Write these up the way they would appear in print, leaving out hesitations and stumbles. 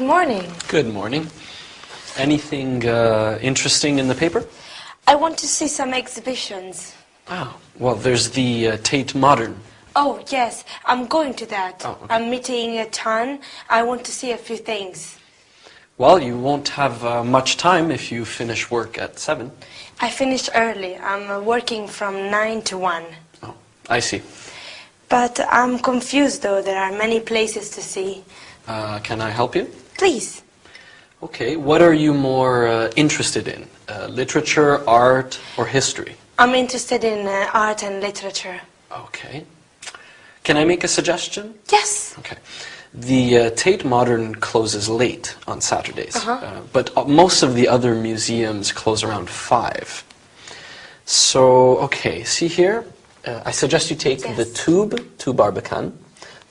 morning. Good morning. Anything interesting in the paper? I want to see some exhibitions. Oh, well, there's the Tate Modern. Oh, yes, I'm going to that. Oh, okay. I'm meeting Tan. I want to see a few things. Well, you won't have much time if you finish work at 7. I finished early. I'm working from 9 to 1. Oh, I see. But I'm confused, though. There are many places to see. Can I help you? Please. Okay, what are you more interested in? Literature, art, or history? I'm interested in art and literature. Okay. Can I make a suggestion? Yes. Okay. The Tate Modern closes late on Saturdays, but most of the other museums close around 5. So, okay, see here? I suggest you take the tube to Barbican,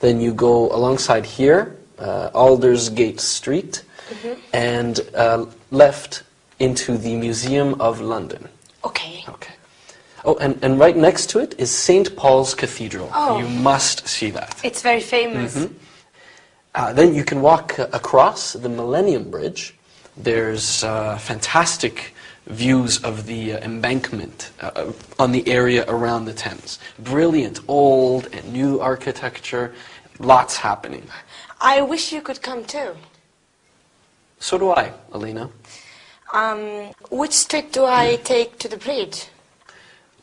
then you go alongside here, Aldersgate Street, and left into the Museum of London. Okay. Okay. Oh, and right next to it is St. Paul's Cathedral. Oh. You must see that. It's very famous. Then you can walk across the Millennium Bridge. There's fantastic views of the embankment on the area around the Thames. Brilliant old and new architecture. Lots happening. I wish you could come too. So do I, Alina. Which street do I take to the bridge?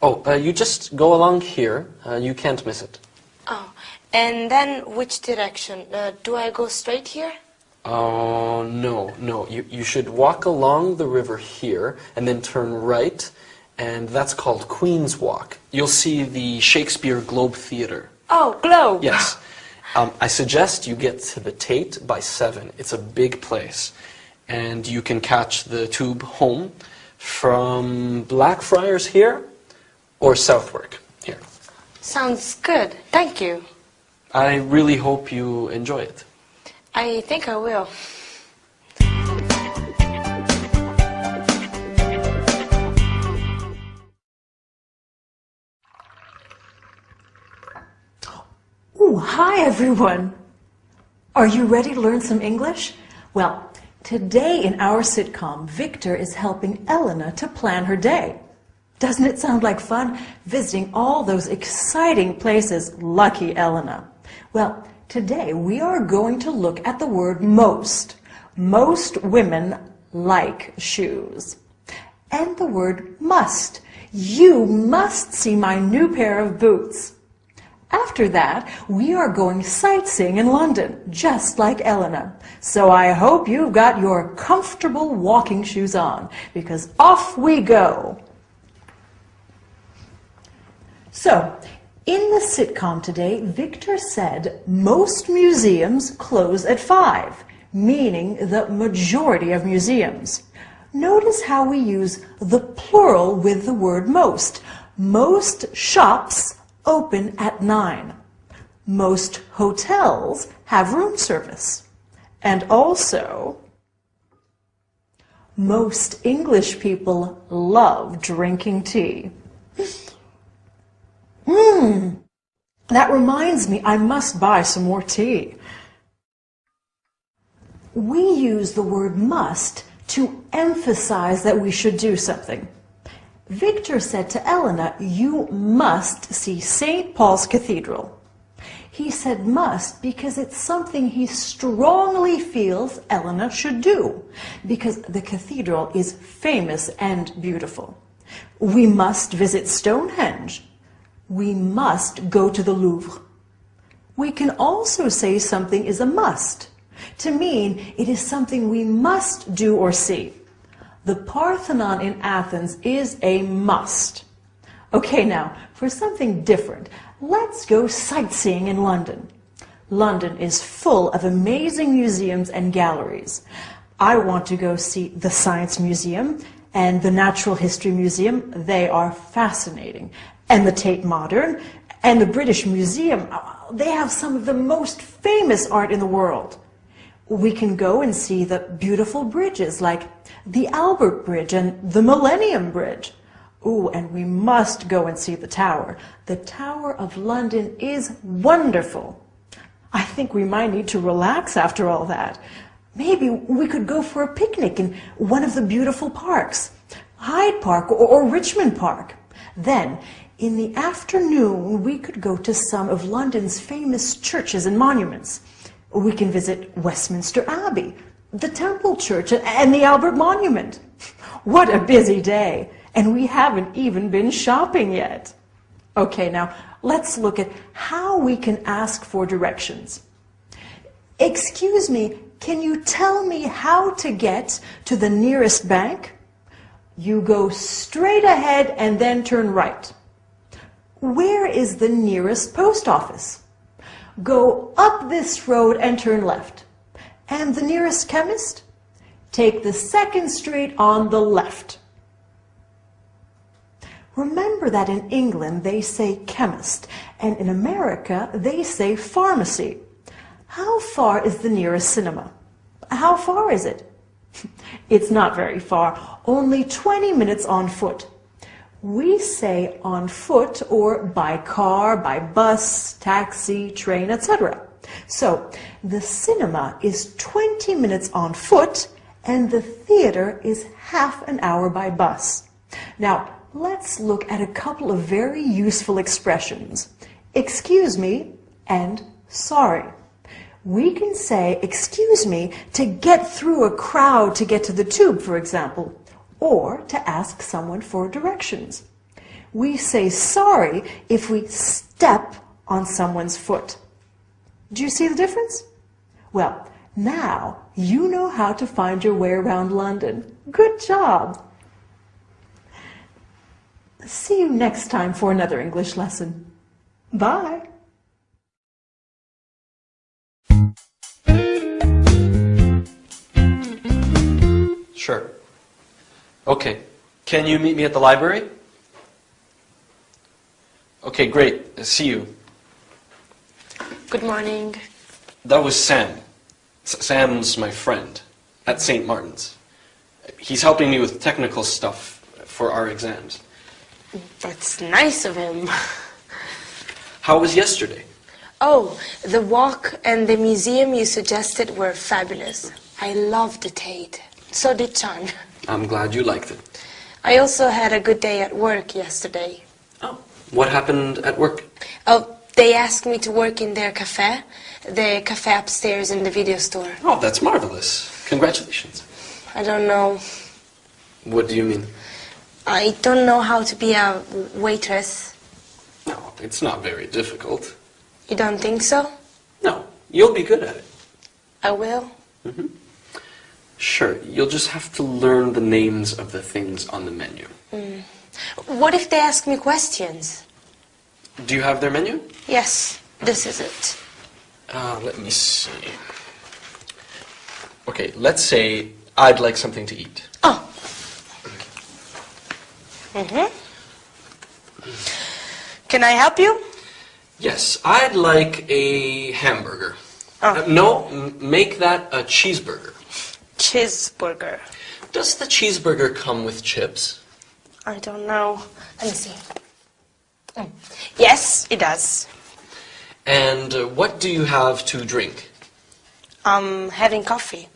Oh, you just go along here. You can't miss it. Oh, and then which direction? Do I go straight here? Oh, no. You should walk along the river here and then turn right, and that's called Queen's Walk. You'll see the Shakespeare Globe Theatre. Oh, Globe. Yes. I suggest you get to the Tate by 7. It's a big place. And you can catch the tube home from Blackfriars here or Southwark here. Sounds good. Thank you. I really hope you enjoy it. I think I will. Ooh, hi everyone. Are you ready to learn some English? Well, today in our sitcom, Victor is helping Elena to plan her day. Doesn't it sound like fun, visiting all those exciting places? Lucky Elena. Well, today we are going to look at the word most. Most women like shoes. And the word must. You must see my new pair of boots. After that, we are going sightseeing in London, just like Elena. So I hope you've got your comfortable walking shoes on, because off we go. So, in the sitcom today, Victor said most museums close at 5, meaning the majority of museums. Notice how we use the plural with the word most. Most shops open at 9. Most hotels have room service. And also, most English people love drinking tea. That reminds me, I must buy some more tea. We use the word must to emphasize that we should do something. Victor said to Elena, you must see St. Paul's Cathedral. He said must because it's something he strongly feels Elena should do, because the cathedral is famous and beautiful. We must visit Stonehenge. We must go to the Louvre. We can also say something is a must, to mean it is something we must do or see. The Parthenon in Athens is a must. Okay, now, for something different, let's go sightseeing in London. London is full of amazing museums and galleries. I want to go see the Science Museum and the Natural History Museum. They are fascinating. And the Tate Modern and the British Museum, they have some of the most famous art in the world. We can go and see the beautiful bridges like the Albert Bridge and the Millennium Bridge. Ooh, and we must go and see the Tower. The Tower of London is wonderful. I think we might need to relax after all that. Maybe we could go for a picnic in one of the beautiful parks, Hyde Park or Richmond Park. Then, in the afternoon, we could go to some of London's famous churches and monuments. We can visit Westminster Abbey, the Temple Church, and the Albert Monument. What a busy day! And we haven't even been shopping yet. Okay, now let's look at how we can ask for directions. Excuse me, can you tell me how to get to the nearest bank? You go straight ahead and then turn right. Where is the nearest post office? Go up this road and turn left. And the nearest chemist? Take the second street on the left. Remember that in England they say chemist, and in America they say pharmacy. How far is the nearest cinema? How far is it? It's not very far, only 20 minutes on foot. We say on foot or by car, by bus, taxi, train, etc. So the cinema is 20 minutes on foot and the theater is half an hour by bus. Now, let's look at a couple of very useful expressions. Excuse me and sorry. We can say excuse me to get through a crowd to get to the tube, for example, or to ask someone for directions. We say sorry if we step on someone's foot. Do you see the difference? Well, now you know how to find your way around London. Good job! See you next time for another English lesson. Bye! Sure. Okay. Can you meet me at the library? Okay, great. See you. Good morning. That was Sam. Sam's my friend at St. Martin's. He's helping me with technical stuff for our exams. That's nice of him. How was yesterday? Oh, the walk and the museum you suggested were fabulous. I loved the Tate. So did Chan. I'm glad you liked it. I also had a good day at work yesterday. Oh, what happened at work? Oh, they asked me to work in their cafe. The cafe upstairs in the video store. Oh, that's marvelous. Congratulations. I don't know. What do you mean? I don't know how to be a waitress. No, it's not very difficult. You don't think so? No, you'll be good at it. I will. Mm-hmm. Sure, you'll just have to learn the names of the things on the menu. What if they ask me questions? Do you have their menu? Yes, this is it. Let me see. Okay, let's say I'd like something to eat. Oh. Can I help you? Yes, I'd like a hamburger. Oh. No, make that a cheeseburger. Cheeseburger. Does the cheeseburger come with chips? I don't know. Let me see. Yes, it does. And what do you have to drink? I'm having coffee.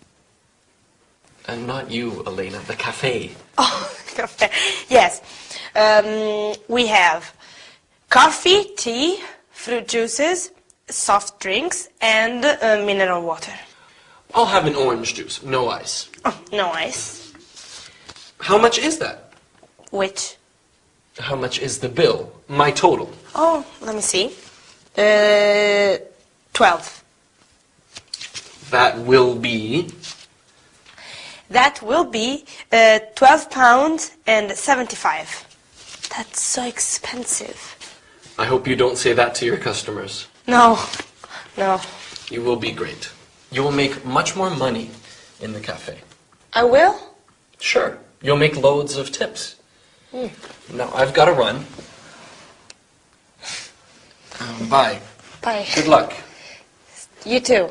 And not you, Elena, the cafe. Oh, coffee. Yes. We have coffee, tea, fruit juices, soft drinks, and mineral water. I'll have an orange juice, no ice. Oh, no ice. How much is that? Which? How much is the bill? My total. Oh, let me see. 12. That will be... That will be £12 and 75. That's so expensive. I hope you don't say that to your customers. No, no. You will be great. You will make much more money in the cafe. I will? Sure. You'll make loads of tips. Now, I've got to run. Bye. Bye. Good luck. You too.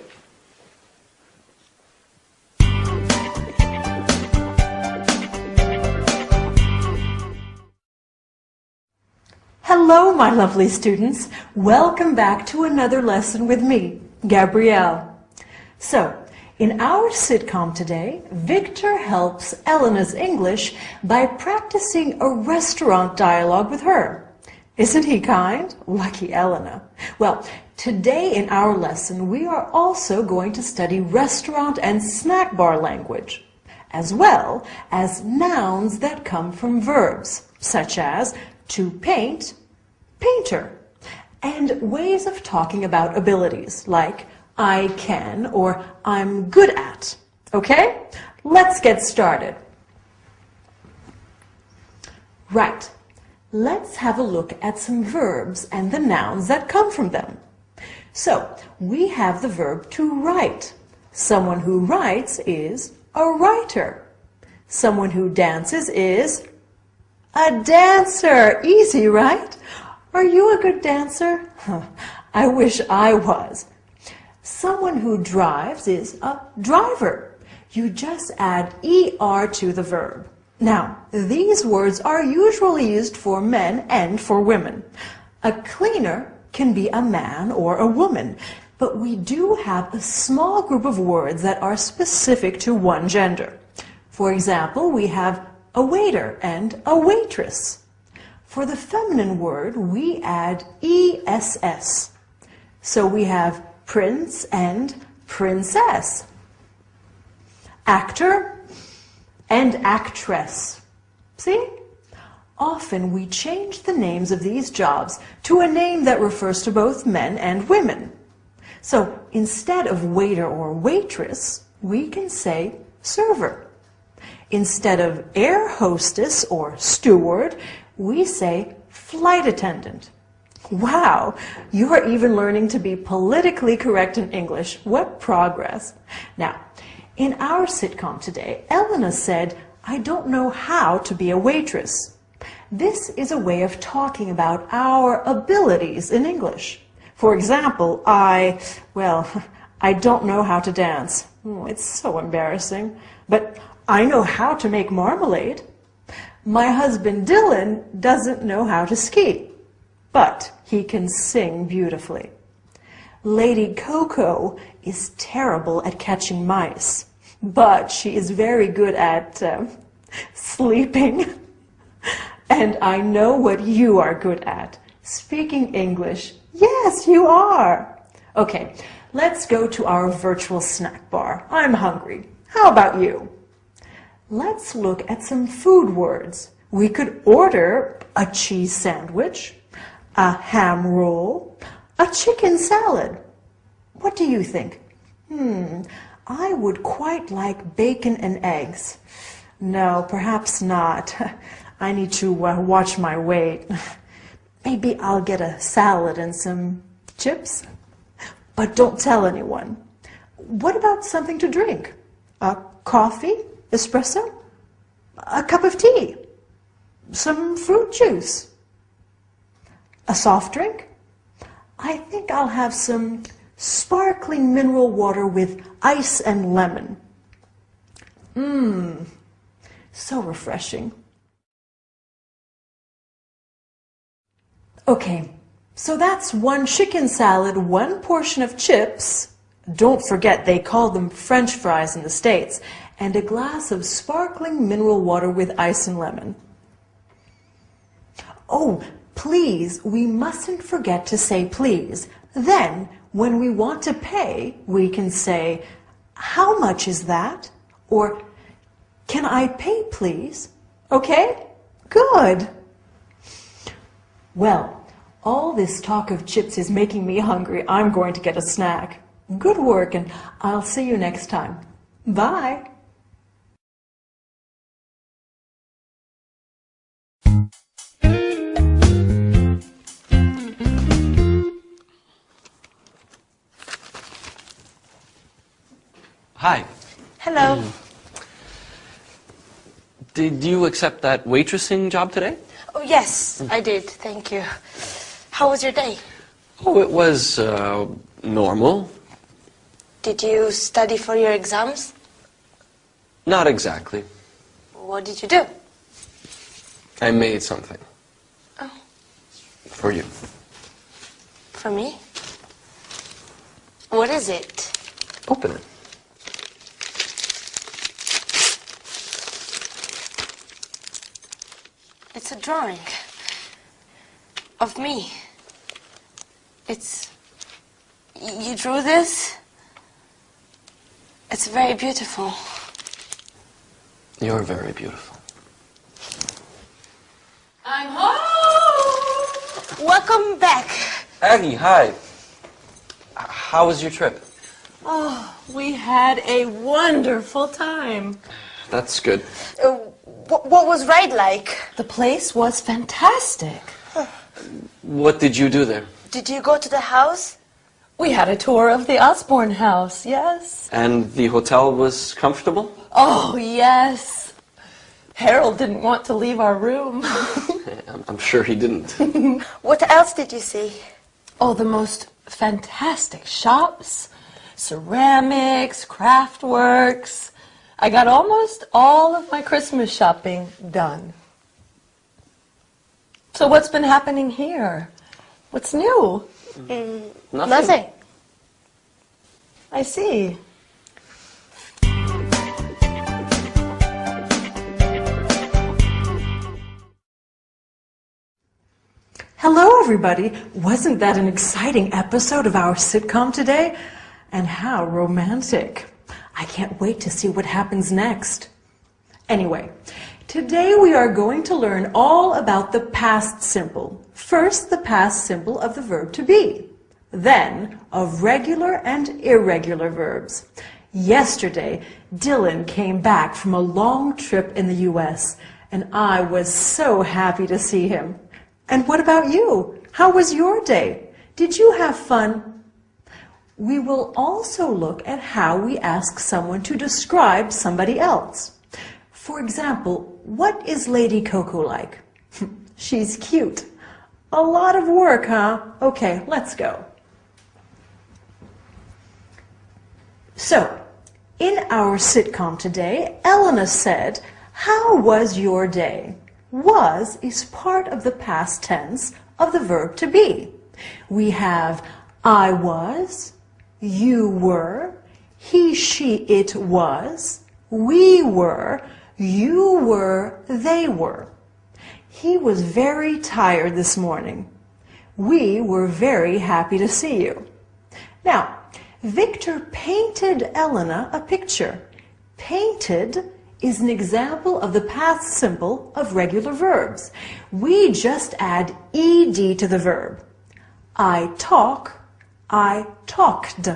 Hello, my lovely students. Welcome back to another lesson with me, Gabrielle. So, In our sitcom today, Victor helps Elena's English by practicing a restaurant dialogue with her. Isn't he kind? Lucky Elena. Well, today in our lesson, we are also going to study restaurant and snack bar language, as well as nouns that come from verbs, such as to paint, painter, and ways of talking about abilities, like I can or I'm good at. Okay? Let's get started. Right. Let's have a look at some verbs and the nouns that come from them. So, we have the verb to write. Someone who writes is a writer. Someone who dances is a dancer. Easy, right? Are you a good dancer? I wish I was. Someone who drives is a driver. You just add ER to the verb. Now, these words are usually used for men and for women. A cleaner can be a man or a woman, but we do have a small group of words that are specific to one gender. For example, we have a waiter and a waitress. For the feminine word, we add ESS. So we have prince and princess, actor and actress. See? Often we change the names of these jobs to a name that refers to both men and women. So instead of waiter or waitress, we can say server. Instead of air hostess or steward, we say flight attendant. Wow, you are even learning to be politically correct in English. What progress. Now, in our sitcom today, Elena said, I don't know how to be a waitress. This is a way of talking about our abilities in English. For example, I don't know how to dance. Oh, it's so embarrassing. But I know how to make marmalade. My husband Dylan doesn't know how to ski, but he can sing beautifully. Lady Coco is terrible at catching mice, but she is very good at sleeping. And I know what you are good at, speaking English. Yes, you are. Okay, let's go to our virtual snack bar. I'm hungry. How about you? Let's look at some food words. We could order a cheese sandwich, a ham roll, a chicken salad. What do you think? I would quite like bacon and eggs. No, perhaps not. I need to watch my weight. Maybe I'll get a salad and some chips. But don't tell anyone. What about something to drink? A coffee? Espresso? A cup of tea? Some fruit juice? A soft drink? I think I'll have some sparkling mineral water with ice and lemon. So refreshing. Okay, so that's one chicken salad, one portion of chips. Don't forget they call them French fries in the States. And a glass of sparkling mineral water with ice and lemon. Oh, please, we mustn't forget to say please. Then, when we want to pay, we can say, how much is that? Or, can I pay, please? Okay? Good. Well, all this talk of chips is making me hungry. I'm going to get a snack. Good work, and I'll see you next time. Bye. Hi. Hello. Did you accept that waitressing job today? Oh, yes, I did. Thank you. How was your day? Oh, it was normal. Did you study for your exams? Not exactly. What did you do? I made something. Oh. For you. For me? What is it? Open it. It's a drawing of me. You drew this? It's very beautiful. You're very beautiful. I'm home! Welcome back. Aggie, hi. How was your trip? Oh, we had a wonderful time. That's good. What was ride like? The place was fantastic. What did you do there? Did you go to the house? We had a tour of the Osborne house, yes. And the hotel was comfortable? Oh, yes. Harold didn't want to leave our room. I'm sure he didn't. What else did you see? Oh, the most fantastic shops, ceramics, craft works. I got almost all of my Christmas shopping done. So what's been happening here? What's new? Nothing. I see. Hello, everybody. Wasn't that an exciting episode of our sitcom today? And how romantic. I can't wait to see what happens next. Anyway, today we are going to learn all about the past simple. First, the past simple of the verb to be. Then, of regular and irregular verbs. Yesterday, Dylan came back from a long trip in the U.S., and I was so happy to see him. And what about you? How was your day? Did you have fun? We will also look at how we ask someone to describe somebody else. For example, what is Lady Coco like? She's cute. A lot of work, huh? Okay, let's go. So, in our sitcom today, Elena said, "How was your day?" Was is part of the past tense of the verb to be. We have I was, you were, he, she, it was, we were, you were, they were. He was very tired this morning. We were very happy to see you. Now, Victor painted Elena a picture. Painted is an example of the past simple of regular verbs. We just add ed to the verb. I talk, I talked.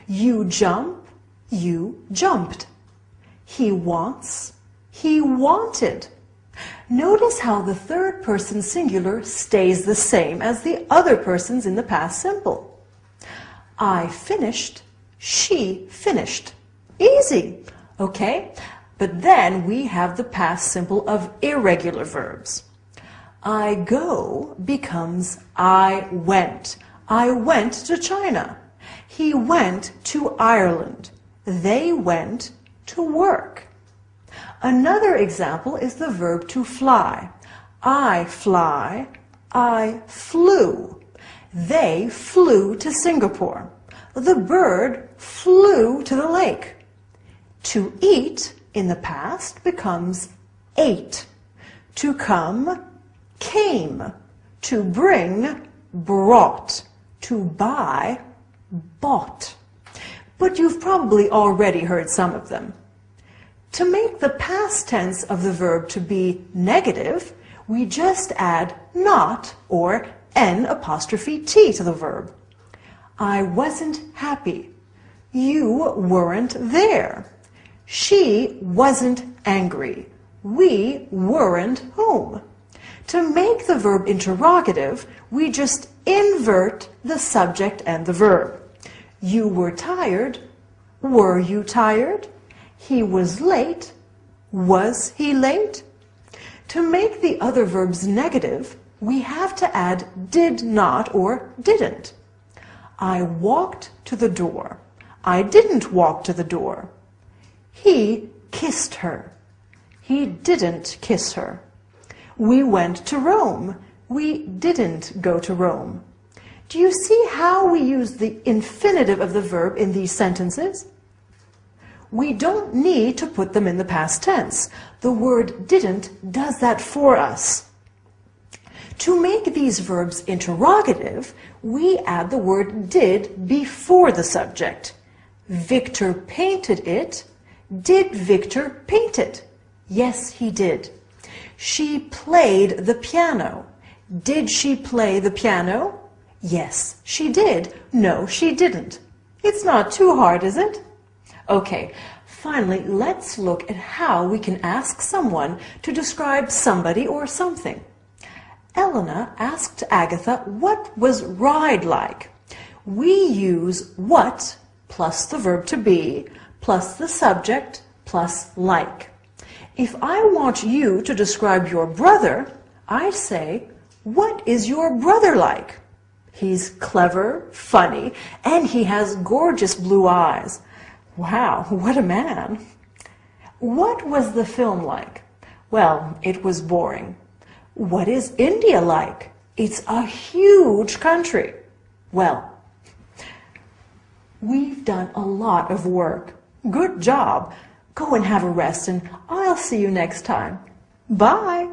You jump, you jumped. He wants, he wanted. Notice how the third person singular stays the same as the other persons in the past simple. I finished, she finished. Easy, okay? But then we have the past simple of irregular verbs. I go becomes I went. I went to China. He went to Ireland. They went to work. Another example is the verb to fly. I fly. I flew. They flew to Singapore. The bird flew to the lake. To eat in the past becomes ate. To come, came. To bring, brought. To buy, bought. But you've probably already heard some of them. To make the past tense of the verb to be negative, we just add not or n''t to the verb. I wasn't happy. You weren't there. She wasn't angry. We weren't home. To make the verb interrogative, we just invert the subject and the verb. You were tired. Were you tired? He was late. Was he late? To make the other verbs negative, we have to add did not or didn't. I walked to the door. I didn't walk to the door. He kissed her. He didn't kiss her. We went to Rome. We didn't go to Rome. Do you see how we use the infinitive of the verb in these sentences? We don't need to put them in the past tense. The word didn't does that for us. To make these verbs interrogative, we add the word did before the subject. Victor painted it. Did Victor paint it? Yes, he did. She played the piano. Did she play the piano? Yes, she did. No, she didn't. It's not too hard, is it? Okay, finally, let's look at how we can ask someone to describe somebody or something. Elena asked Agatha what was ride like. We use what plus the verb to be plus the subject plus like. If I want you to describe your brother, I say, what is your brother like? He's clever, funny, and he has gorgeous blue eyes. Wow, what a man. What was the film like? Well, it was boring. What is India like? It's a huge country. Well, we've done a lot of work. Good job. Go and have a rest, and I'll see you next time. Bye.